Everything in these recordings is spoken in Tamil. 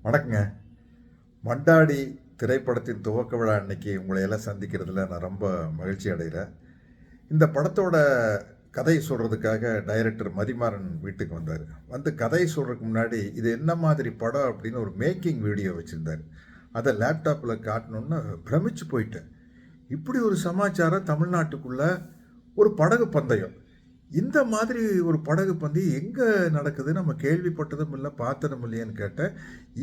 வணக்கங்க. மண்டாடி திரைப்படத்தின் துவக்க விழா அன்னைக்கு உங்களை எல்லாம் சந்திக்கிறதுல நான் ரொம்ப மகிழ்ச்சி அடைகிறேன். இந்த படத்தோட கதை சொல்கிறதுக்காக டைரக்டர் மதிமாறன் வீட்டுக்கு வந்தார். வந்து கதை சொல்கிறதுக்கு முன்னாடி இது என்ன மாதிரி படம் அப்படின்னு ஒரு மேக்கிங் வீடியோ வச்சுருந்தார். அதை லேப்டாப்பில் காட்டணுன்னு பிரமிச்சு போயிட்டேன். இப்படி ஒரு சமாச்சாரம் தமிழ்நாட்டுக்குள்ளே ஒரு படகு பந்தயம், இந்த மாதிரி ஒரு படகு பந்தயம் எங்கே நடக்குது, நம்ம கேள்விப்பட்டதும் இல்லை பார்த்ததும் இல்லையேன்னு கேட்டேன்.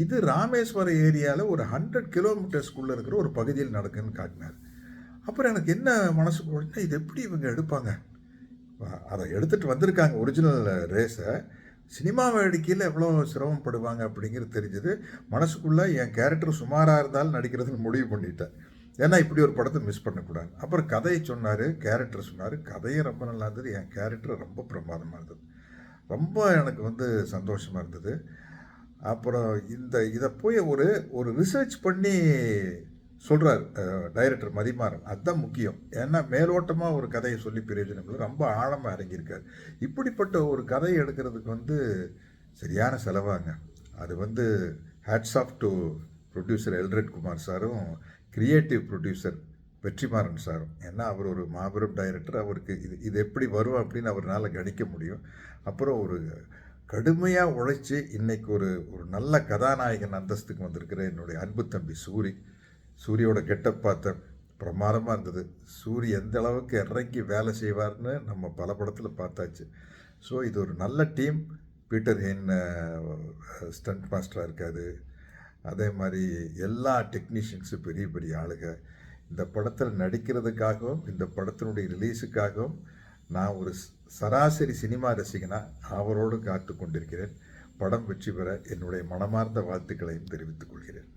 இது ராமேஸ்வரம் ஏரியாவில் ஒரு 100 கிலோமீட்டர்ஸ்குள்ளே இருக்கிற ஒரு பகுதியில் நடக்குதுன்னு காட்டினார். அப்புறம் எனக்கு என்ன மனசுக்கு ஓடினா, இது எப்படி இவங்க எடுப்பாங்க? அதை எடுத்துகிட்டு வந்திருக்காங்க ஒரிஜினல் ரேஸை. சினிமாவை அடிக்கையில் எவ்வளோ சிரமப்படுவாங்க அப்படிங்கிறது தெரிஞ்சது. மனசுக்குள்ளே என் கேரக்டர் சுமாராக இருந்தாலும் நடிக்கிறதுன்னு முடிவு பண்ணிட்டேன். ஏன்னா இப்படி ஒரு படத்தை மிஸ் பண்ணக்கூடாது. அப்புறம் கதையை சொன்னார், கேரக்டர் சொன்னார். கதையை ரொம்ப நல்லா இருந்தது, என் கேரக்டர் ரொம்ப பிரமாதமாக இருந்தது. ரொம்ப எனக்கு சந்தோஷமாக இருந்தது. அப்புறம் இதை போய் ஒரு ஒரு ரிசர்ச் பண்ணி சொல்கிறார் டைரக்டர் மதிமாறன். அதுதான் முக்கியம். ஏன்னா மேலோட்டமாக ஒரு கதையை சொல்லி பிரயோஜனம் இல்லை, ரொம்ப ஆழமாக இறங்கியிருக்கார். இப்படிப்பட்ட ஒரு கதையை எடுக்கிறதுக்கு சரியான செலவாங்க. அது hats off to producer Elred Kumar சாரும் கிரியேட்டிவ் ப்ரொடியூசர் வெற்றிமாறன் சாரும். ஏன்னா அவர் ஒரு மாபெரும் டைரக்டர். அவருக்கு இது எப்படி வரும் அப்படின்னு அவரால் கணிக்க முடியும். அப்புறம் ஒரு கடுமையாக உழைச்சி இன்றைக்கி ஒரு ஒரு நல்ல கதாநாயகன் அந்தஸ்துக்கு வந்திருக்கிற என்னுடைய அன்பு தம்பி சூரியோட கெட்டப் பார்த்தேன், பிரமாதமாக இருந்தது. சூரி எந்த அளவுக்கு இறங்கி வேலை செய்வார்னு நம்ம பல படத்தில் பார்த்தாச்சு. ஸோ இது ஒரு நல்ல டீம். பீட்டர் ஹெயின் ஸ்டண்ட் மாஸ்டராக இருக்காது. அதே மாதிரி எல்லா டெக்னீஷியன்ஸும் பெரிய பெரிய ஆளுங்க. இந்த படத்தில் நடிக்கிறதுக்காகவும் இந்த படத்தினுடைய ரிலீஸுக்காகவும் நான் ஒரு சராசரி சினிமா ரசிகனாக அவரோடு காத்து கொண்டிருக்கிறேன். படம் வெற்றி பெற என்னுடைய மனமார்ந்த வாழ்த்துக்களையும் தெரிவித்துக் கொள்கிறேன்.